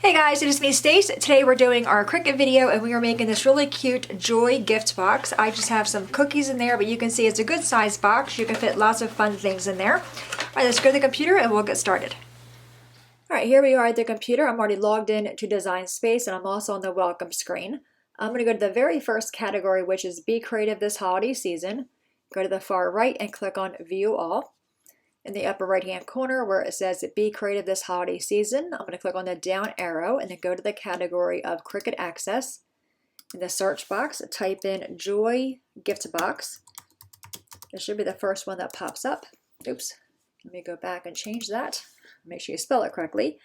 Hey guys, it is me, Stace. Today we're doing our Cricut video and we are making this really cute Joy gift box. I just have some cookies in there, but you can see it's a good size box. You can fit lots of fun things in there. All right, let's go to the computer and we'll get started. All right, here we are at the computer. I'm already logged in to Design Space and I'm also on the welcome screen. I'm going to go to the very first category, which is Be Creative this holiday season. Go to the far right and click on View All. In the upper right hand corner where it says Be Creative this holiday season, I'm going to click on the down arrow and then go to the category of Cricut Access. In the search box, type in Joy Gift Box. It should be the first one that pops up. Oops, let me go back and change that. Make sure you spell it correctly.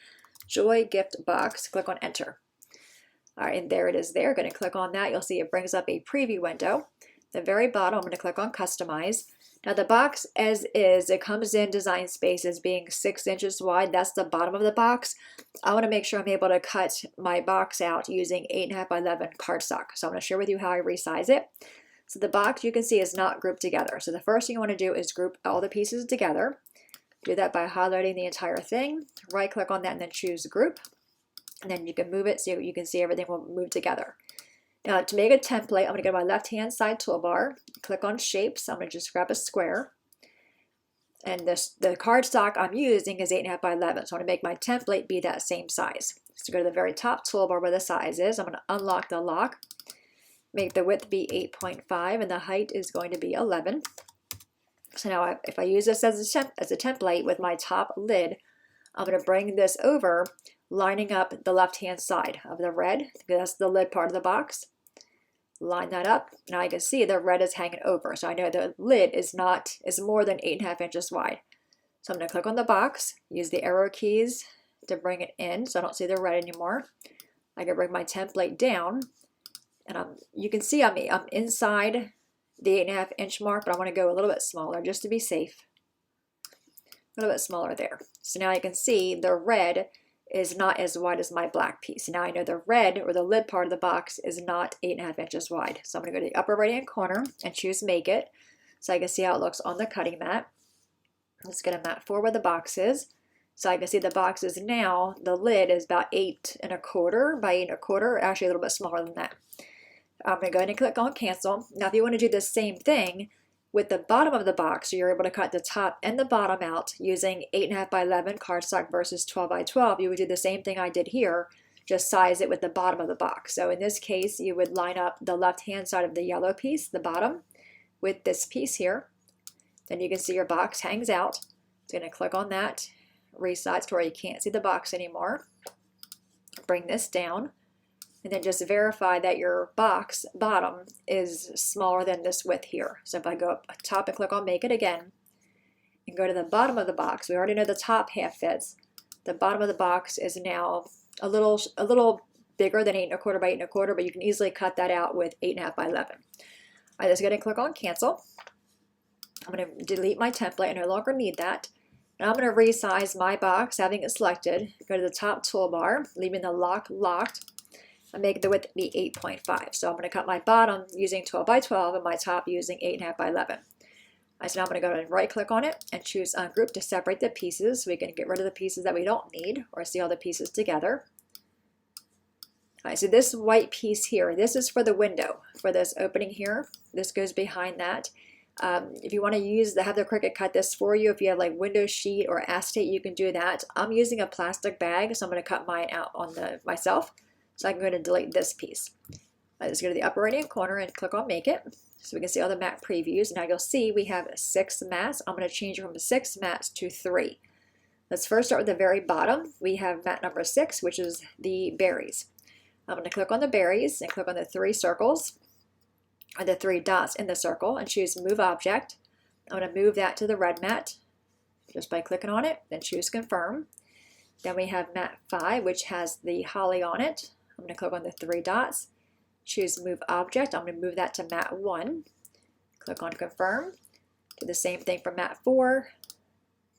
Joy Gift Box, click on Enter. All right, and there it is there. Going to click on that. You'll see it brings up a preview window. At the very bottom, I'm going to click on Customize. Now the box as is, it comes in Design Space as being 6 inches wide. That's the bottom of the box. I want to make sure I'm able to cut my box out using 8.5 by 11 cardstock. So I'm going to share with you how I resize it. So the box you can see is not grouped together. So the first thing you want to do is group all the pieces together. Do that by highlighting the entire thing. Right click on that and then choose Group. And then you can move it so you can see everything will move together. Now to make a template, I'm going to go to my left-hand side toolbar, click on Shapes. I'm going to just grab a square. And the cardstock I'm using is 8.5 by 11, so I want to make my template be that same size. So go to the very top toolbar where the size is. I'm going to unlock the lock, make the width be 8.5, and the height is going to be 11. So now if I use this as a template with my top lid, I'm going to bring this over, lining up the left-hand side of the red, because that's the lid part of the box. Line that up. Now I can see the red is hanging over, so I know the lid is more than 8.5 inches wide. So I'm going to click on the box, use the arrow keys to bring it in, so I don't see the red anymore. I can bring my template down, and you can see I'm inside the 8.5 inch mark, but I want to go a little bit smaller just to be safe. A little bit smaller there. So now you can see the red is not as wide as my black piece. Now I know the red, or the lid part of the box, is not 8.5 inches wide. So I'm going to go to the upper right hand corner and choose Make It, so I can see how it looks on the cutting mat. Let's get a mat 4 where the box is. So I can see the box is now, the lid is about 8.25 by 8.25, actually a little bit smaller than that. I'm going to go ahead and click on Cancel. Now if you want to do the same thing with the bottom of the box, so you're able to cut the top and the bottom out using 8.5 by 11 cardstock versus 12 by 12, you would do the same thing I did here, just size it with the bottom of the box. So in this case, you would line up the left-hand side of the yellow piece, the bottom, with this piece here. Then you can see your box hangs out. I'm going to click on that, resize to where you can't see the box anymore. Bring this down. And then just verify that your box bottom is smaller than this width here. So if I go up top and click on Make It again, and go to the bottom of the box, we already know the top half fits. The bottom of the box is now a little bigger than 8.25 by 8.25, but you can easily cut that out with 8.5 by 11. All right, let's go ahead and click on Cancel. I'm going to delete my template. I no longer need that. And I'm going to resize my box, having it selected. Go to the top toolbar, leaving the lock locked. I make the width be 8.5. So I'm going to cut my bottom using 12 by 12 and my top using 8.5 by 11. So now I'm going to go and right click on it and choose Ungroup to separate the pieces so we can get rid of the pieces that we don't need or see all the pieces together. All right, so this white piece here, this is for the window, for this opening here. This goes behind that. If you want to have the Cricut cut this for you, if you have like window sheet or acetate, you can do that. I'm using a plastic bag, so I'm going to cut mine out on myself. So I'm going to delete this piece. Let's go to the upper right hand corner and click on Make It so we can see all the mat previews. Now you'll see we have 6 mats. I'm going to change it from 6 mats to 3. Let's first start with the very bottom. We have mat number 6, which is the berries. I'm going to click on the berries and click on the 3 circles, or the 3 dots in the circle, and choose Move Object. I'm going to move that to the red mat just by clicking on it, then choose Confirm. Then we have mat 5, which has the holly on it. I'm going to click on the 3 dots, choose Move Object. I'm going to move that to mat 1. Click on Confirm. Do the same thing for mat 4.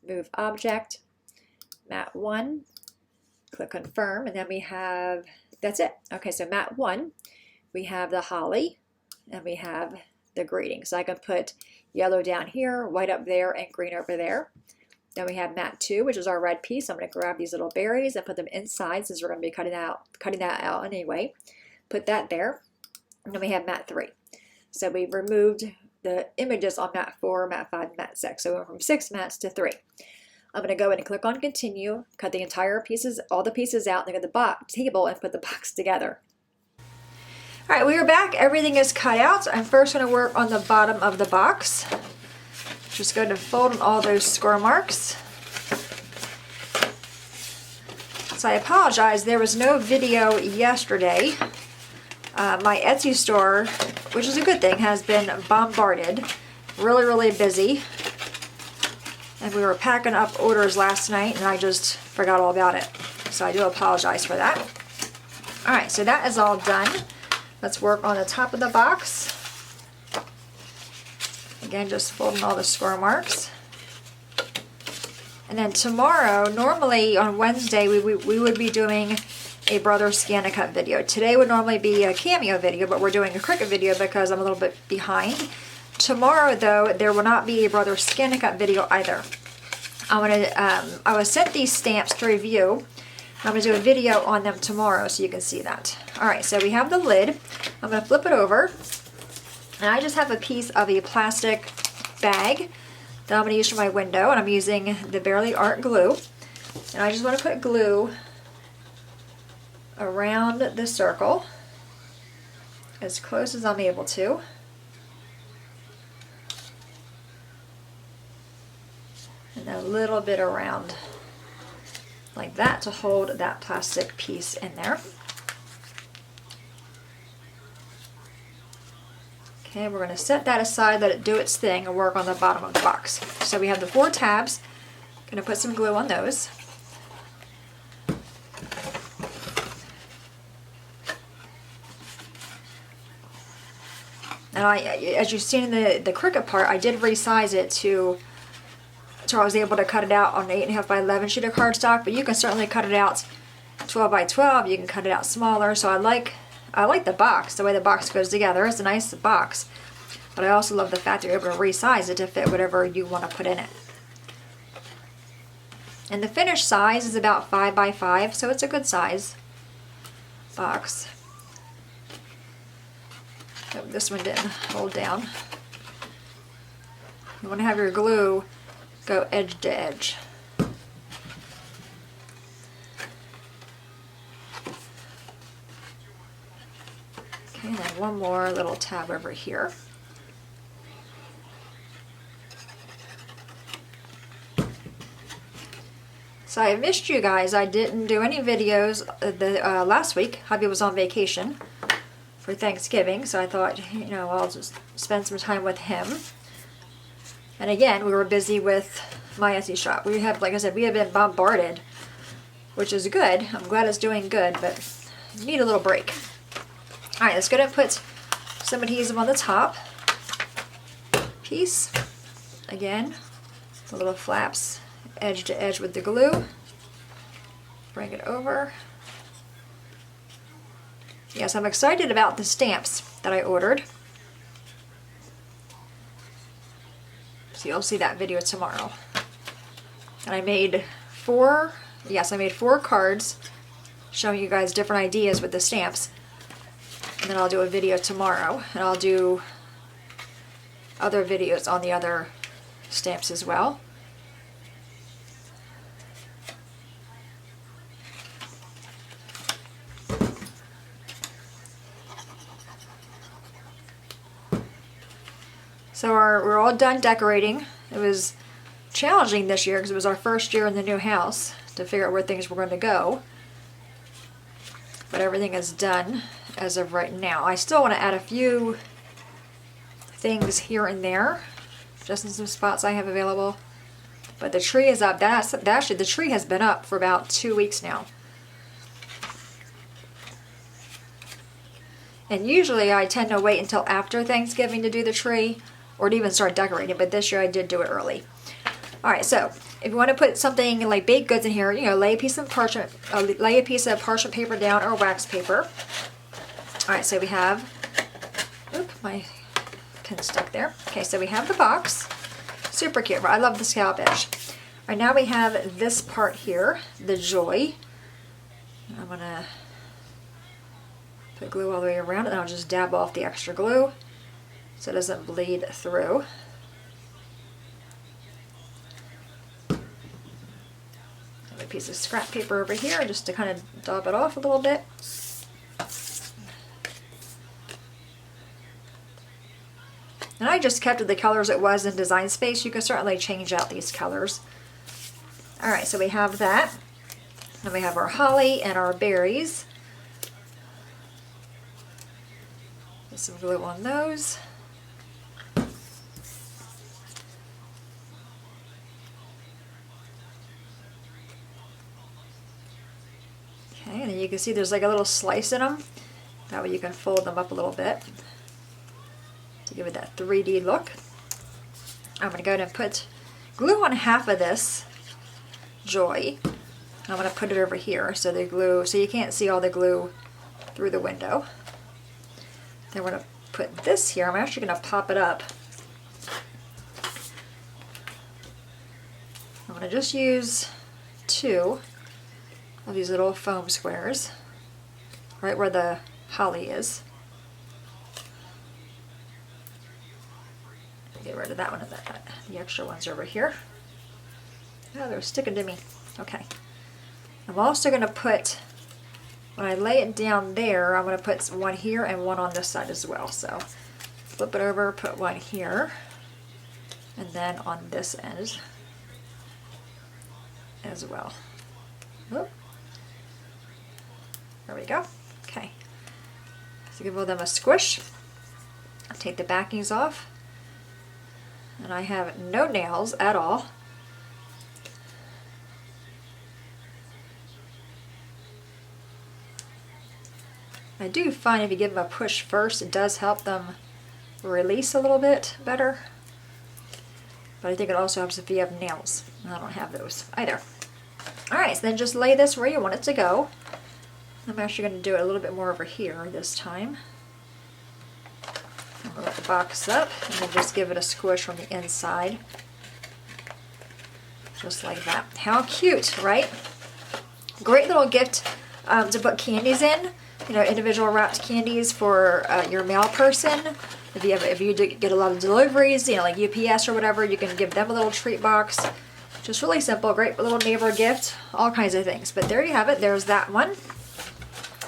Move Object, mat 1. Click Confirm, and then we have, that's it. Okay, so mat 1, we have the holly, and we have the greeting. So I can put yellow down here, white up there, and green over there. Then we have mat 2, which is our red piece. I'm going to grab these little berries and put them inside since we're going to be cutting that out anyway. Put that there. And then we have mat 3. So we removed the images on mat 4, mat 5, mat 6. So we went from 6 mats to 3. I'm going to go in and click on continue, cut the entire pieces, all the pieces out, and then get the table and put the box together. All right, we are back. Everything is cut out. I'm first going to work on the bottom of the box. Just going to fold in all those score marks. So I apologize, there was no video yesterday. My Etsy store, which is a good thing, has been bombarded. Really busy. And we were packing up orders last night and I just forgot all about it. So I do apologize for that. All right, so that is all done. Let's work on the top of the box. Again, just folding all the score marks. And then tomorrow, normally on Wednesday, we would be doing a Brother Scan-A-Cut video. Today would normally be a Cameo video, but we're doing a Cricut video because I'm a little bit behind. Tomorrow, though, there will not be a Brother Scan-A-Cut video either. I was sent these stamps to review. I'm going to do a video on them tomorrow so you can see that. Alright, so we have the lid. I'm going to flip it over. And I just have a piece of a plastic bag that I'm going to use for my window. And I'm using the Barely Art glue. And I just want to put glue around the circle as close as I'm able to. And a little bit around like that to hold that plastic piece in there. Okay, we're going to set that aside, let it do its thing, and work on the bottom of the box. So we have the 4 tabs. Going to put some glue on those. And as you've seen in the Cricut part, I did resize it to I was able to cut it out on an 8.5 by 11 sheet of cardstock, but you can certainly cut it out 12 by 12. You can cut it out smaller. So I like the box, the way the box goes together. It's a nice box, but I also love the fact that you're able to resize it to fit whatever you want to put in it. And the finished size is about 5 by 5, so it's a good size box. Oh, this one didn't hold down. You want to have your glue go edge to edge. Okay, and then one more little tab over here. So I missed you guys. I didn't do any videos last week. Hubby was on vacation for Thanksgiving, so I thought, I'll just spend some time with him. And again, we were busy with my Etsy shop. We have, like I said, we have been bombarded, which is good. I'm glad it's doing good, but need a little break. All right, let's go ahead and put some adhesive on the top piece. Again, the little flaps edge to edge with the glue. Bring it over. Yes, I'm excited about the stamps that I ordered. So you'll see that video tomorrow. And I made 4 cards showing you guys different ideas with the stamps. And then I'll do a video tomorrow. And I'll do other videos on the other stamps as well. So we're all done decorating. It was challenging this year because it was our first year in the new house to figure out where things were going to go. But everything is done as of right now. I still want to add a few things here and there, just in some spots I have available. But the tree is up. Actually, the tree has been up for about 2 weeks now. And usually I tend to wait until after Thanksgiving to do the tree, or to even start decorating, but this year I did do it early. Alright, so if you want to put something like baked goods in here, lay a piece of parchment paper down or wax paper. Alright, so we have, my pin stuck there. Okay, so we have the box. Super cute. I love the scallop edge. right, now we have this part here, the joy. I'm going to put glue all the way around it, and I'll just dab off the extra glue so it doesn't bleed through. A piece of scrap paper over here just to kind of dab it off a little bit. And I just kept it the colors it was in Design Space. You can certainly change out these colors. Alright, so we have that. Then we have our holly and our berries. Get some glue on those. Okay, and then you can see there's like a little slice in them. That way you can fold them up a little bit to give it that 3D look. I'm going to go ahead and put glue on half of this joy. I'm going to put it over here so the glue, so you can't see all the glue through the window. Then we're going to put this here. I'm actually going to pop it up. I'm going to just use 2 of these little foam squares right where the holly is. Get rid of that one and the extra ones over here. Oh, they're sticking to me. Okay. I'm also going to put, when I lay it down there, I'm going to put one here and one on this side as well. So flip it over, put one here, and then on this end as well. Whoop. There we go. Okay. So give them a squish. I'll take the backings off. And I have no nails at all. I do find if you give them a push first, it does help them release a little bit better. But I think it also helps if you have nails. I don't have those either. Alright, so then just lay this where you want it to go. I'm actually going to do it a little bit more over here this time. I'm going to let the box up and then just give it a squish from the inside. Just like that. How cute, right? Great little gift to put candies in. You know, individual wrapped candies for your mail person. If you get a lot of deliveries, you know, like UPS or whatever, you can give them a little treat box. Just really simple, great little neighbor gift, all kinds of things. But there you have it. There's that one.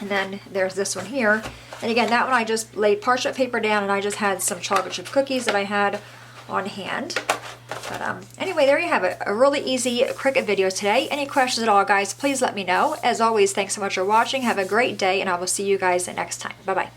And then there's this one here. And again, that one I just laid parchment paper down and I just had some chocolate chip cookies that I had on hand. But anyway, there you have it. A really easy Cricut video today. Any questions at all, guys, please let me know. As always, thanks so much for watching. Have a great day, and I will see you guys next time. Bye-bye.